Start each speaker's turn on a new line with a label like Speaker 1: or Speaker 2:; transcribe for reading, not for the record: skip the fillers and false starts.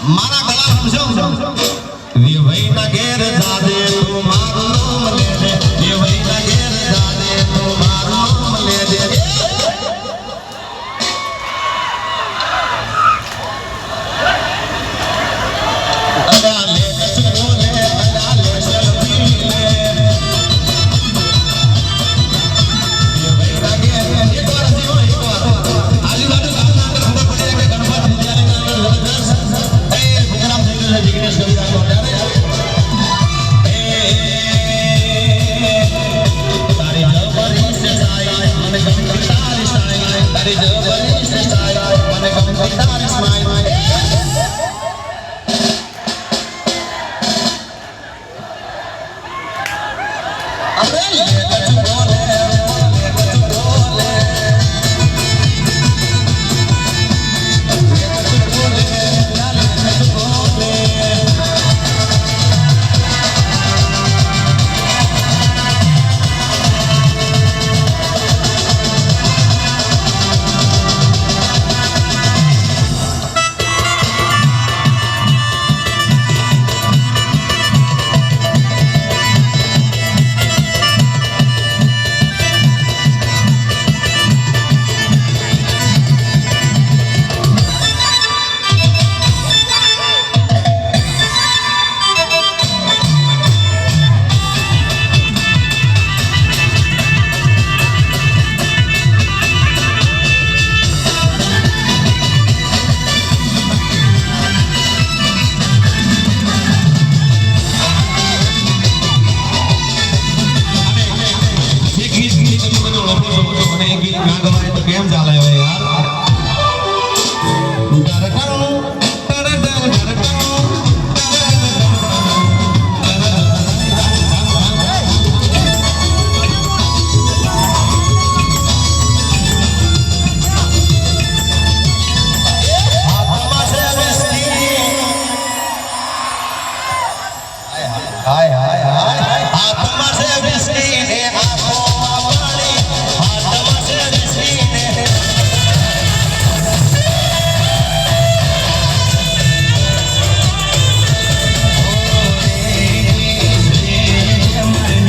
Speaker 1: મારા ગળા સમજો વેવઈના ઘેર જાદે તું મારું નામ લેજે વેવઈના ઘેર જાદે તું મારું નામ લેજે અડા લે કચરો લે અડા લે સેલ્ફી લે વેવઈના ઘેર એક વાર જીવો એક વાર આજુબાજુ ગામના અંદર ખબર પડે કે ગણપત વિદ્યાલયના એ પ્રોગ્રામ થઈ ગયો છે જિગ્નેશ કવિતાનો તારી જબરી સે સાઈ મને ગમતી તારી સ્ટાઈલ તારી જબરી સે સાઈ મને ગમતી તારી સ્માઈલ અરે લે કચરો લે કેમ ચાલે હવે યાર હાય હાય હાય હાથમાં છે